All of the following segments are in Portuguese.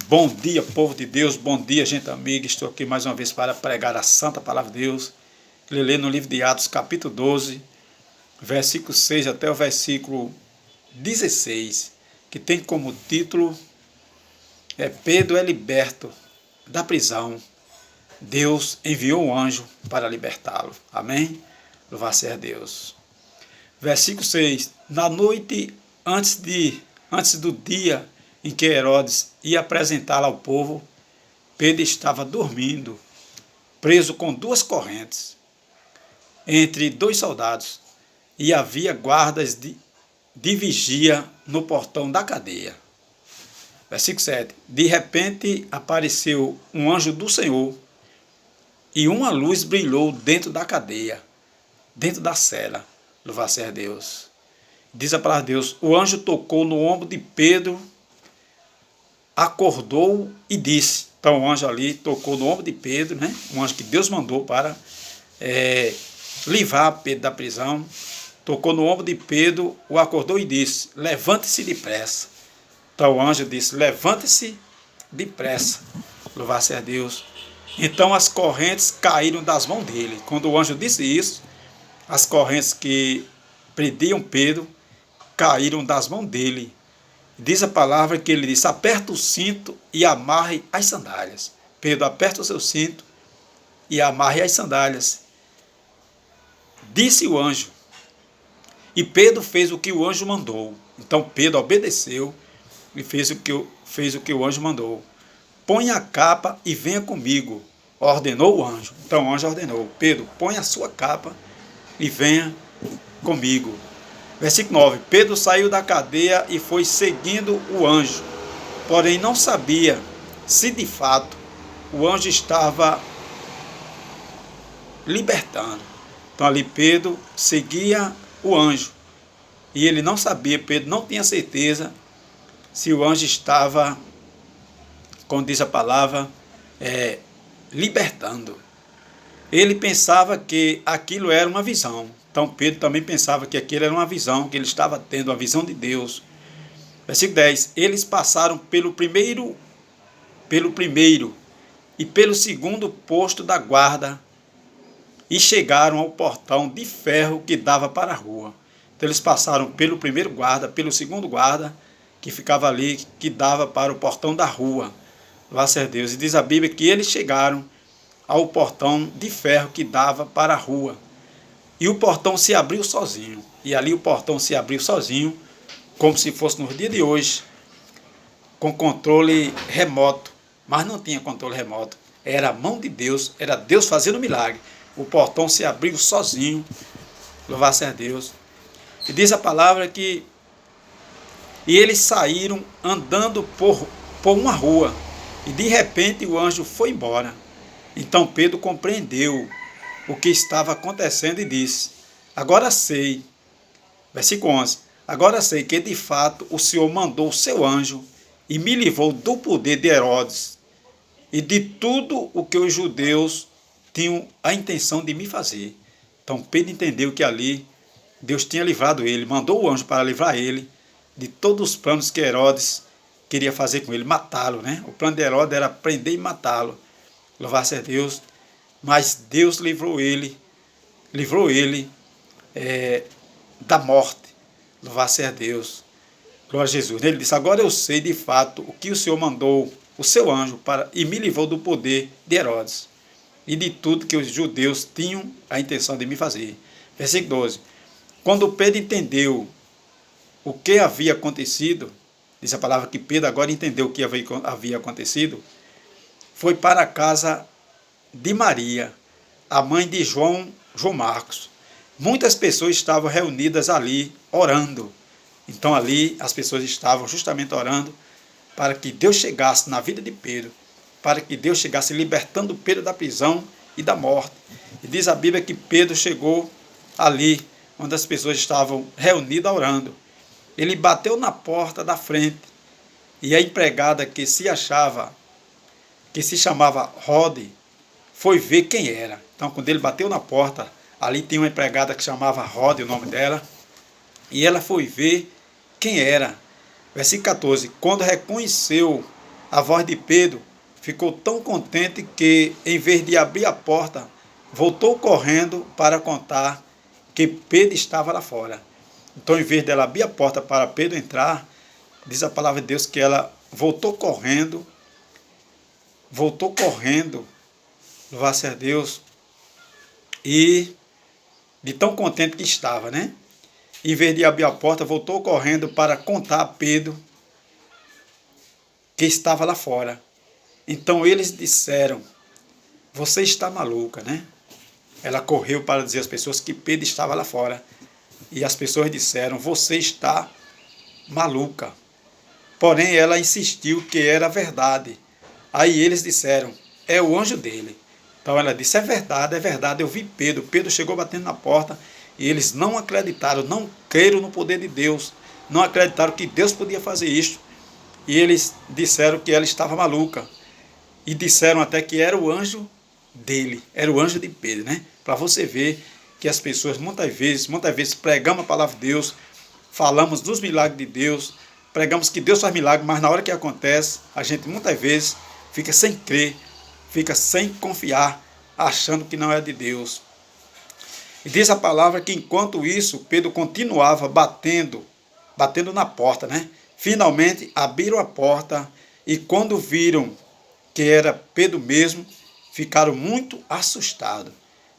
Bom dia, povo de Deus, bom dia, gente amiga. Estou aqui mais uma vez para pregar a santa palavra de Deus. Ele lê no livro de Atos, capítulo 12, versículo 6 até o versículo 16, que tem como título Pedro é liberto da prisão. Deus enviou um anjo para libertá-lo. Amém? Louvado seja Deus. Versículo 6. Na noite antes do dia em que Herodes ia apresentá-lo ao povo, Pedro estava dormindo, preso com duas correntes, entre dois soldados, e havia guardas de vigia no portão da cadeia. Versículo 7. De repente apareceu um anjo do Senhor, e uma luz brilhou dentro da cadeia, dentro da cela. Louvado seja Deus. Diz a palavra de Deus: o anjo tocou no ombro de Pedro, acordou e disse. Então o anjo ali tocou no ombro de Pedro, né? Um anjo que Deus mandou para livrar Pedro da prisão. Tocou no ombro de Pedro, o acordou e disse: levante-se depressa. Então o anjo disse: levante-se depressa. Louvado seja Deus. Então as correntes caíram das mãos dele. Quando o anjo disse isso, as correntes que prendiam Pedro caíram das mãos dele. Diz a palavra que ele disse: aperta o cinto e amarre as sandálias. Pedro aperta o seu cinto e amarre as sandálias. Disse o anjo. E Pedro fez o que o anjo mandou. Então Pedro obedeceu e fez o que o anjo mandou. Põe a capa e venha comigo, ordenou o anjo. Então o anjo ordenou: Pedro, põe a sua capa e venha comigo. Versículo 9. Pedro saiu da cadeia e foi seguindo o anjo, porém não sabia se de fato o anjo estava libertando. Então ali Pedro seguia o anjo e ele não sabia, Pedro não tinha certeza se o anjo estava, como diz a palavra, libertando. Ele pensava que aquilo era uma visão. Então Pedro também pensava que aquilo era uma visão, que ele estava tendo a visão de Deus. Versículo 10. Eles passaram pelo primeiro e pelo segundo posto da guarda e chegaram ao portão de ferro que dava para a rua. Então eles passaram pelo primeiro guarda, pelo segundo guarda, que ficava ali, que dava para o portão da rua. Louvado seja Deus. E diz a Bíblia que eles chegaram ao portão de ferro que dava para a rua. E o portão se abriu sozinho. E ali o portão se abriu sozinho, como se fosse no dia de hoje, com controle remoto. Mas não tinha controle remoto. Era a mão de Deus, era Deus fazendo milagre. O portão se abriu sozinho. Louvado seja Deus. E diz a palavra que e eles saíram andando por uma rua. E de repente o anjo foi embora. Então Pedro compreendeu o que estava acontecendo e disse: agora sei, versículo 11, agora sei que de fato o Senhor mandou o seu anjo e me livrou do poder de Herodes e de tudo o que os judeus tinham a intenção de me fazer. Então Pedro entendeu que ali Deus tinha livrado ele, mandou o anjo para livrar ele de todos os planos que Herodes queria fazer com ele, matá-lo, né? O plano de Herodes era prender e matá-lo. Louvado seja Deus. Mas Deus livrou ele da morte. Louvado seja Deus. Glória a Jesus. Ele disse: agora eu sei de fato o que o Senhor mandou o seu anjo e me livrou do poder de Herodes e de tudo que os judeus tinham a intenção de me fazer. Versículo 12. Quando Pedro entendeu o que havia acontecido, diz a palavra que Pedro agora entendeu o que havia acontecido, foi para a casa de Maria, a mãe de João Marcos. Muitas pessoas estavam reunidas ali, orando. Então ali as pessoas estavam justamente orando para que Deus chegasse na vida de Pedro, para que Deus chegasse libertando Pedro da prisão e da morte. E diz a Bíblia que Pedro chegou ali, onde as pessoas estavam reunidas orando. Ele bateu na porta da frente e a empregada que se chamava Rode, foi ver quem era. Então, quando ele bateu na porta, ali tinha uma empregada que chamava Rode, o nome dela, e ela foi ver quem era. Versículo 14. Quando reconheceu a voz de Pedro ficou tão contente que, em vez de abrir a porta, voltou correndo para contar que Pedro estava lá fora. Então, em vez dela abrir a porta para Pedro entrar, diz a palavra de Deus que ela voltou correndo, louvado a Deus, e de tão contente que estava, né? Em vez de abrir a porta, voltou correndo para contar a Pedro que estava lá fora. Então eles disseram: você está maluca, né? Ela correu para dizer às pessoas que Pedro estava lá fora. E as pessoas disseram: você está maluca. Porém, ela insistiu que era verdade. Aí eles disseram: é o anjo dele. Então ela disse: é verdade, eu vi Pedro. Pedro chegou batendo na porta e eles não acreditaram, não creram no poder de Deus, não acreditaram que Deus podia fazer isso. E eles disseram que ela estava maluca. E disseram até que era o anjo dele, era o anjo de Pedro, né? Para você ver que as pessoas muitas vezes pregamos a palavra de Deus, falamos dos milagres de Deus, pregamos que Deus faz milagre, mas na hora que acontece, a gente muitas vezes fica sem crer, fica sem confiar, achando que não é de Deus. E diz a palavra que enquanto isso, Pedro continuava batendo na porta, né? Finalmente abriram a porta e quando viram que era Pedro mesmo, ficaram muito assustados.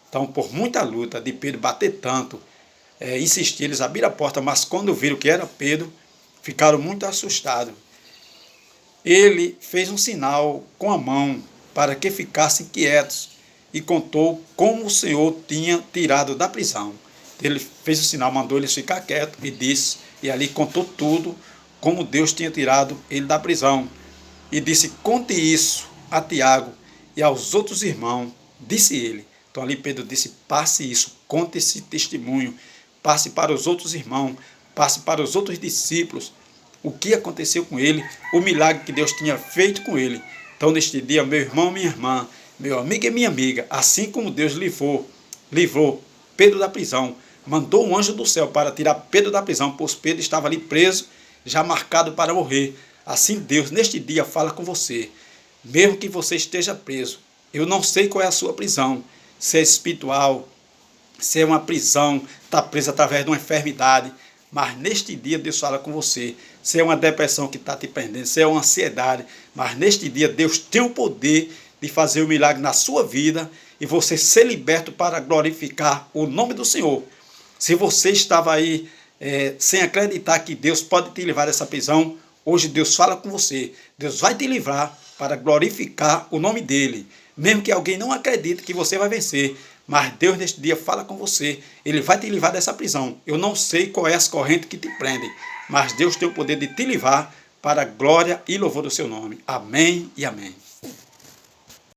Então, por muita luta de Pedro bater tanto, insistir, eles abriram a porta, mas quando viram que era Pedro, ficaram muito assustados. Ele fez um sinal com a mão para que ficassem quietos e contou como o Senhor tinha tirado da prisão. Ele fez o sinal, mandou eles ficar quietos e disse, e ali contou tudo, como Deus tinha tirado ele da prisão. E disse: conte isso a Tiago e aos outros irmãos, disse ele. Então ali Pedro disse: passe isso, conte esse testemunho, passe para os outros irmãos, passe para os outros discípulos, o que aconteceu com ele, o milagre que Deus tinha feito com ele. Então neste dia, meu irmão, minha irmã, meu amigo e minha amiga, assim como Deus livrou Pedro da prisão, mandou um anjo do céu para tirar Pedro da prisão, pois Pedro estava ali preso, já marcado para morrer. Assim Deus, neste dia, fala com você. Mesmo que você esteja preso, eu não sei qual é a sua prisão, se é espiritual, se é uma prisão, está presa através de uma enfermidade, mas neste dia Deus fala com você. Se é uma depressão que está te prendendo, se é uma ansiedade, mas neste dia Deus tem o poder de fazer um milagre na sua vida e você ser liberto para glorificar o nome do Senhor. Se você estava aí sem acreditar que Deus pode te livrar dessa prisão, hoje Deus fala com você. Deus vai te livrar para glorificar o nome dele. Mesmo que alguém não acredite que você vai vencer, mas Deus neste dia fala com você. Ele vai te livrar dessa prisão. Eu não sei qual é as correntes que te prendem, mas Deus tem o poder de te livrar para a glória e louvor do seu nome. Amém e amém.